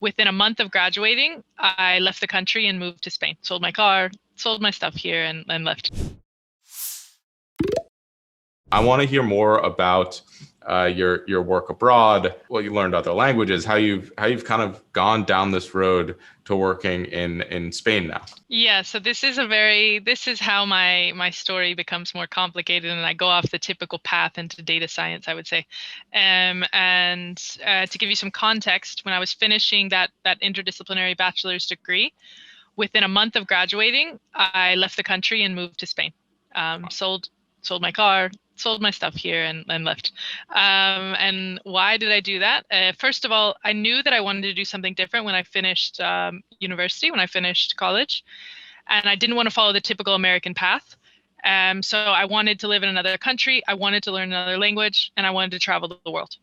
Within a month of graduating, I left the country and moved to Spain. Sold my car, sold my stuff here, and left. I want to hear more about your work abroad, what you learned other languages, how you've kind of gone down this road to working in Spain now. Yeah, so this is how my story becomes more complicated, and I go off the typical path into data science, I would say. And To give you some context, when I was finishing that interdisciplinary bachelor's degree, within a month of graduating, I left the country and moved to Spain. Sold my car, sold my stuff here, and left. And why did I do that? First of all, I knew that I wanted to do something different when I finished university, when I finished college, and I didn't want to follow the typical American path. So I wanted to live in another country, I wanted to learn another language, and I wanted to travel the world.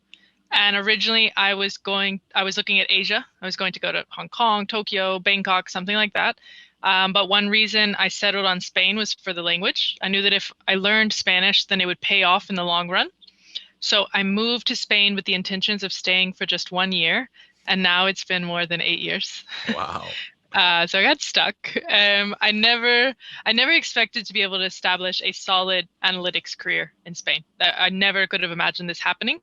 And originally I was looking at Asia. I was going to go to Hong Kong, Tokyo, Bangkok, something like that. But one reason I settled on Spain was for the language. I knew that if I learned Spanish, then it would pay off in the long run. So I moved to Spain with the intentions of staying for just 1 year. And now it's been more than 8 years. Wow. So I got stuck. I never expected to be able to establish a solid analytics career in Spain. I never could have imagined this happening.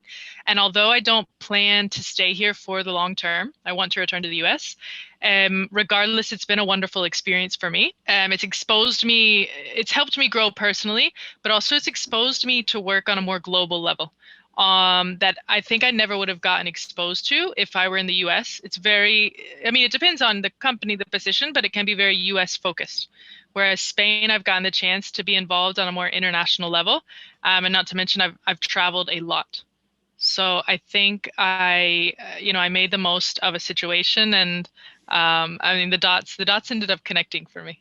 And although I don't plan to stay here for the long term, I want to return to the US. Regardless, it's been a wonderful experience for me. It's helped me grow personally, but also it's exposed me to work on a more global level. That I think I never would have gotten exposed to if I were in the US. It depends on the company, the position, but it can be very US focused. Whereas Spain, I've gotten the chance to be involved on a more international level. And not to mention, I've traveled a lot. So I think I made the most of a situation, and the dots ended up connecting for me.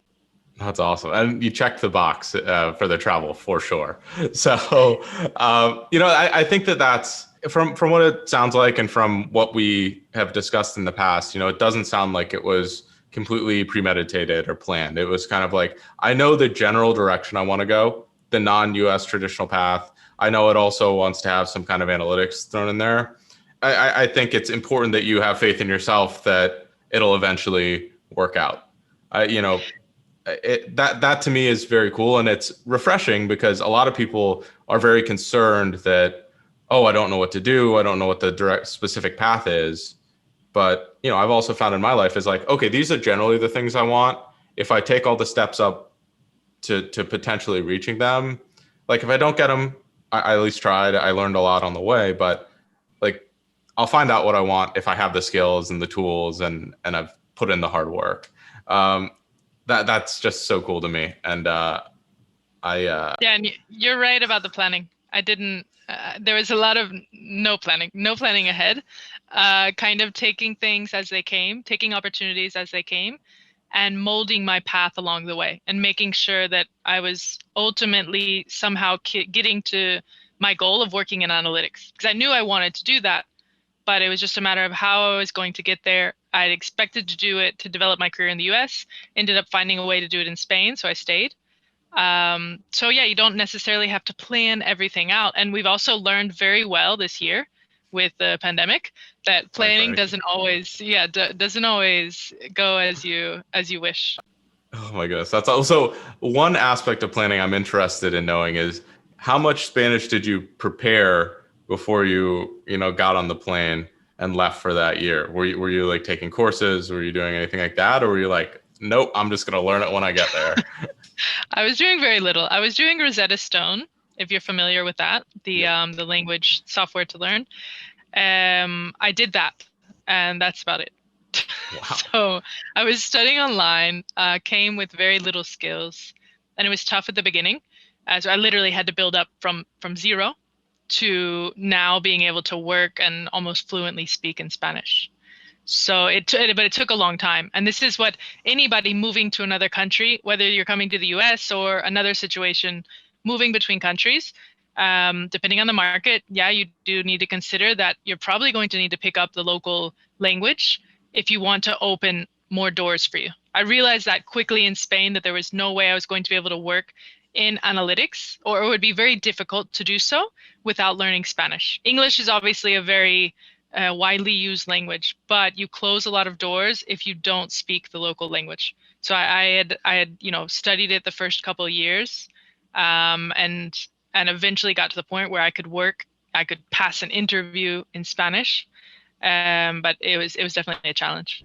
That's awesome. And you checked the box for the travel for sure. So, I think that's from what it sounds like and from what we have discussed in the past, it doesn't sound like it was completely premeditated or planned. It was kind of like, I know the general direction I want to go, the non-US traditional path. I know it also wants to have some kind of analytics thrown in there. I think it's important that you have faith in yourself that it'll eventually work out. That to me is very cool, and it's refreshing because a lot of people are very concerned that, oh, I don't know what to do, I don't know what the direct specific path is. But I've also found in my life is like, okay, these are generally the things I want. If I take all the steps up to potentially reaching them, like if I don't get them, I at least tried. I learned a lot on the way, but like I'll find out what I want if I have the skills and the tools and I've put in the hard work. That's just so cool to me. And Yeah, and you're right about the planning. I didn't. There was a lot of no planning ahead. Kind of taking things as they came, taking opportunities as they came, and molding my path along the way, and making sure that I was ultimately somehow getting to my goal of working in analytics, because I knew I wanted to do that, but it was just a matter of how I was going to get there. I'd expected to do it to develop my career in the US, ended up finding a way to do it in Spain, so I stayed. So yeah, you don't necessarily have to plan everything out. And we've also learned very well this year with the pandemic that planning doesn't always go as you wish. Oh my goodness. That's also one aspect of planning I'm interested in knowing is how much Spanish did you prepare before you got on the plane and left for that year? Were you like taking courses? Were you doing anything like that? Or were you like, nope, I'm just going to learn it when I get there? I was doing very little. I was doing Rosetta Stone, if you're familiar with that, the language software to learn. I did that, and that's about it. Wow. So I was studying online, came with very little skills, and it was tough at the beginning, as I literally had to build up from zero to now being able to work and almost fluently speak in Spanish. So but it took a long time. And this is what anybody moving to another country, whether you're coming to the US or another situation, moving between countries, depending on the market, yeah, you do need to consider that you're probably going to need to pick up the local language if you want to open more doors for you. I realized that quickly in Spain that there was no way I was going to be able to work in analytics, or it would be very difficult to do so without learning Spanish. English is obviously a very widely used language, but you close a lot of doors if you don't speak the local language. So I had studied it the first couple of years, and eventually got to the point where I could pass an interview in Spanish, but it was definitely a challenge.